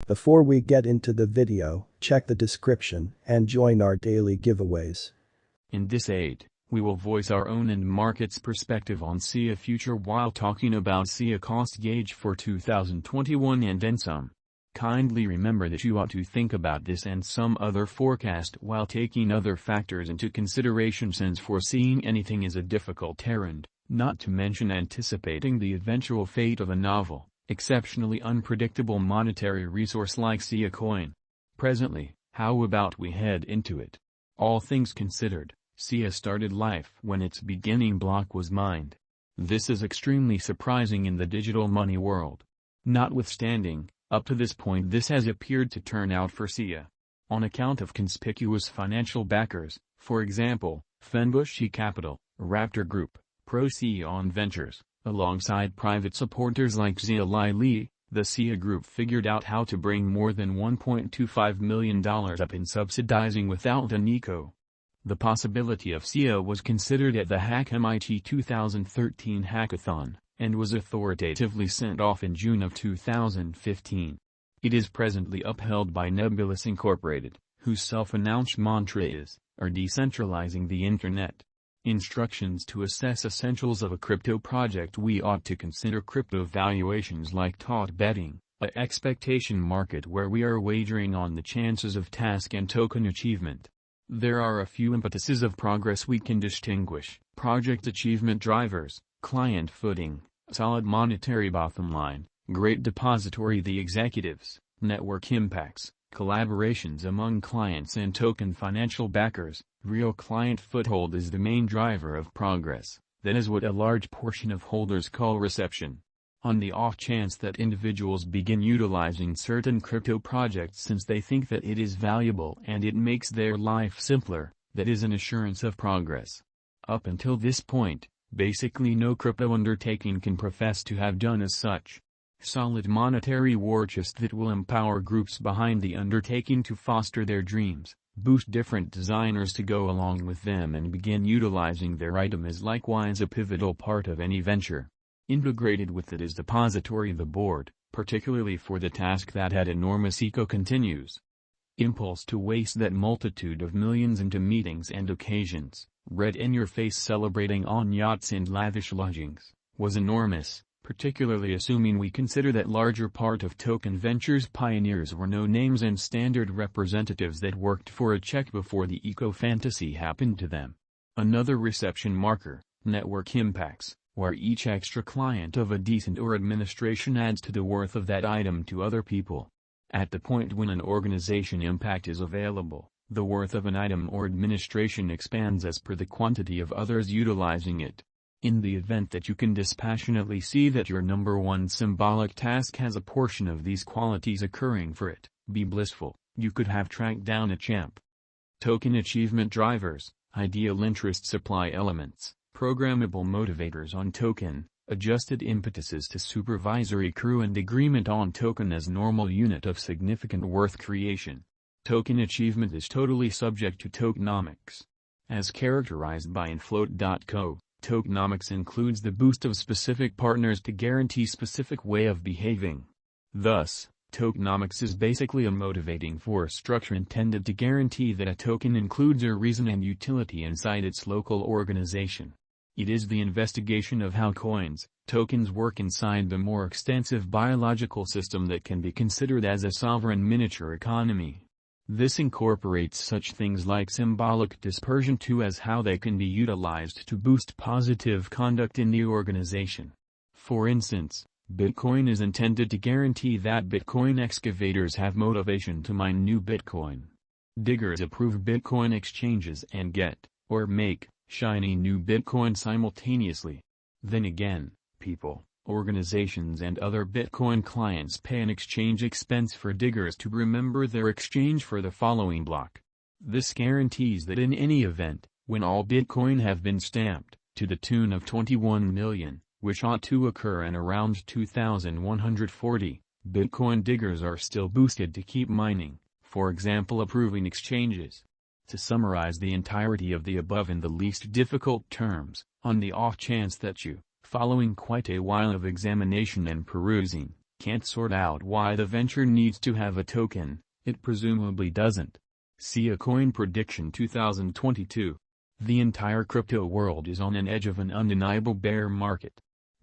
Before we get into the video, check the description and join our daily giveaways. In this aid, we will voice our own and market's perspective on SIA future while talking about SIA cost gauge for 2021 and then some. Kindly remember that you ought to think about this and some other forecast while taking other factors into consideration, since foreseeing anything is a difficult errand, not to mention anticipating the eventual fate of a novel, exceptionally unpredictable monetary resource like Siacoin. Presently, how about we head into it? All things considered, SIA started life when its beginning block was mined. This is extremely surprising in the digital money world. Notwithstanding, up to this point this has appeared to turn out for SIA. On account of conspicuous financial backers, for example, Fenbush Capital, Raptor Group, Procyon Ventures, alongside private supporters like Zia Lai Li, the SIA Group figured out how to bring more than $1.25 million up in subsidizing without an eco. The possibility of SIA was considered at the Hack MIT 2013 hackathon, and was authoritatively sent off in June of 2015. It is presently upheld by Nebulous Incorporated, whose self-announced mantra is, "are decentralizing the Internet." Instructions to assess essentials of a crypto project: we ought to consider crypto valuations like taut betting, a expectation market where we are wagering on the chances of task and token achievement. There are a few impetuses of progress we can distinguish: project achievement drivers, client footing, solid monetary bottom line, great depository the executives, network impacts, collaborations among clients and token financial backers. Real client foothold is the main driver of progress. That is what a large portion of holders call reception. On the off chance that individuals begin utilizing certain crypto projects since they think that it is valuable and it makes their life simpler, that is an assurance of progress. Up until this point, basically no crypto undertaking can profess to have done as such. Solid monetary war chest that will empower groups behind the undertaking to foster their dreams, boost different designers to go along with them and begin utilizing their item is likewise a pivotal part of any venture. Integrated with it is depository the board, particularly for the task that had enormous eco continues. Impulse to waste that multitude of millions into meetings and occasions, red in your face celebrating on yachts and lavish lodgings, was enormous, particularly assuming we consider that larger part of Token Ventures pioneers were no names and standard representatives that worked for a check before the eco-fantasy happened to them. Another reception marker, network impacts, where each extra client of a decent or administration adds to the worth of that item to other people. At the point when an organization impact is available, the worth of an item or administration expands as per the quantity of others utilizing it. In the event that you can dispassionately see that your number one symbolic task has a portion of these qualities occurring for it, be blissful, you could have tracked down a champ. Token achievement drivers, ideal interest supply elements, programmable motivators on token, adjusted impetuses to supervisory crew and agreement on token as normal unit of significant worth creation. Token achievement is totally subject to tokenomics. As characterized by infloat.co, tokenomics includes the boost of specific partners to guarantee specific way of behaving. Thus, tokenomics is basically a motivating force structure intended to guarantee that a token includes a reason and utility inside its local organization. It is the investigation of how coins, tokens work inside the more extensive biological system that can be considered as a sovereign miniature economy. This incorporates such things like symbolic dispersion too as how they can be utilized to boost positive conduct in the organization. For instance, Bitcoin is intended to guarantee that Bitcoin excavators have motivation to mine new Bitcoin. Diggers approve Bitcoin exchanges and get, or make, shiny new Bitcoin simultaneously. Then again, people, organizations and other Bitcoin clients pay an exchange expense for diggers to remember their exchange for the following block. This guarantees that in any event, when all Bitcoin have been stamped, to the tune of 21 million, which ought to occur in around 2140, Bitcoin diggers are still boosted to keep mining, for example approving exchanges. To summarize the entirety of the above in the least difficult terms, on the off chance that you, following quite a while of examination and perusing, Can't sort out why the venture needs to have a token, it presumably doesn't. Siacoin Prediction 2022. The entire crypto world is on an edge of an undeniable bear market.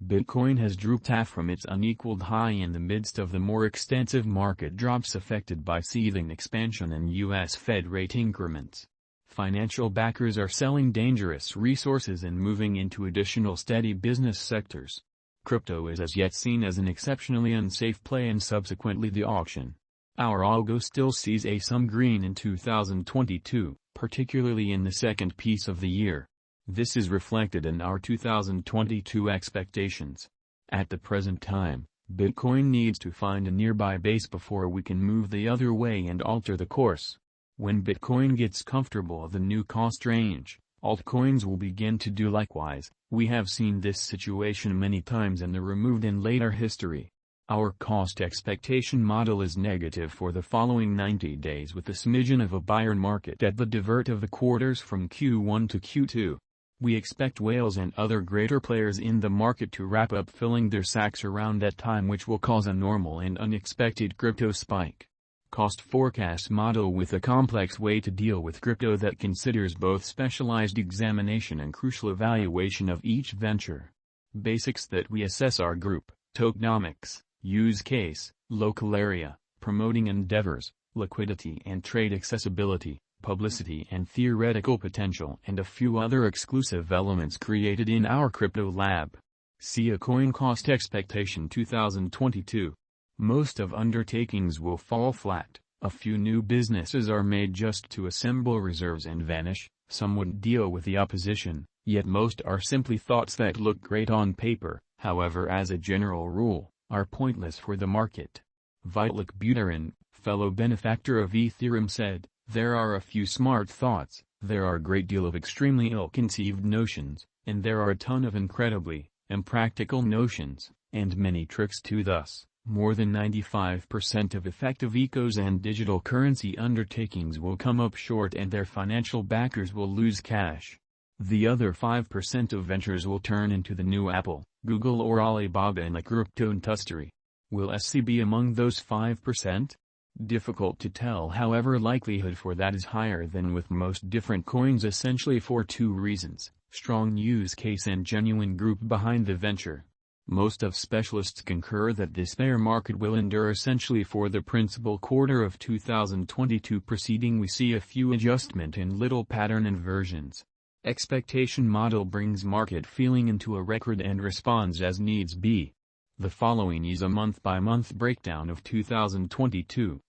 Bitcoin has drooped half from its unequaled high in the midst of the more extensive market drops affected by seething expansion and U.S. Fed rate increments. Financial backers are selling dangerous resources and moving into additional steady business sectors. Crypto is as yet seen as an exceptionally unsafe play and subsequently the auction. Our algo still sees some green in 2022, particularly in the second piece of the year. This is reflected in our 2022 expectations. At the present time, Bitcoin needs to find a nearby base before we can move the other way and alter the course. When Bitcoin gets comfortable the new cost range, altcoins will begin to do likewise. We have seen this situation many times in the removed and later history. Our cost expectation model is negative for the following 90 days with a smidgen of a buyer market at the divert of the quarters from Q1 to Q2. We expect whales and other greater players in the market to wrap up filling their sacks around that time, which will cause a normal and unexpected crypto spike. Cost forecast model with a complex way to deal with crypto that considers both specialized examination and crucial evaluation of each venture. Basics that we assess our group: tokenomics, use case, local area, promoting endeavors, liquidity and trade accessibility, publicity and theoretical potential, and a few other exclusive elements created in our crypto lab. Siacoin Cost Expectation 2022. Most of undertakings will fall flat. A few new businesses are made just to assemble reserves and vanish. Some would deal with the opposition, yet most are simply thoughts that look great on paper, however as a general rule, are pointless for the market. Vitalik Buterin, fellow benefactor of Ethereum, said, "There are a few smart thoughts, there are a great deal of extremely ill-conceived notions, and there are a ton of incredibly impractical notions, and many tricks too. Thus, more than 95% of effective ecos and digital currency undertakings will come up short and their financial backers will lose cash. The other 5% of ventures will turn into the new Apple, Google or Alibaba in a crypto industry. Will SC be among those 5%? Difficult to tell, however likelihood for that is higher than with most different coins, essentially for two reasons: strong use case and genuine group behind the venture. Most of specialists concur that this bear market will endure essentially for the principal quarter of 2022 preceding. We see a few adjustment in little pattern inversions. Expectation model brings market feeling into a record and responds as needs be. The following is a month-by-month breakdown of 2022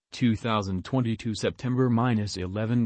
September -11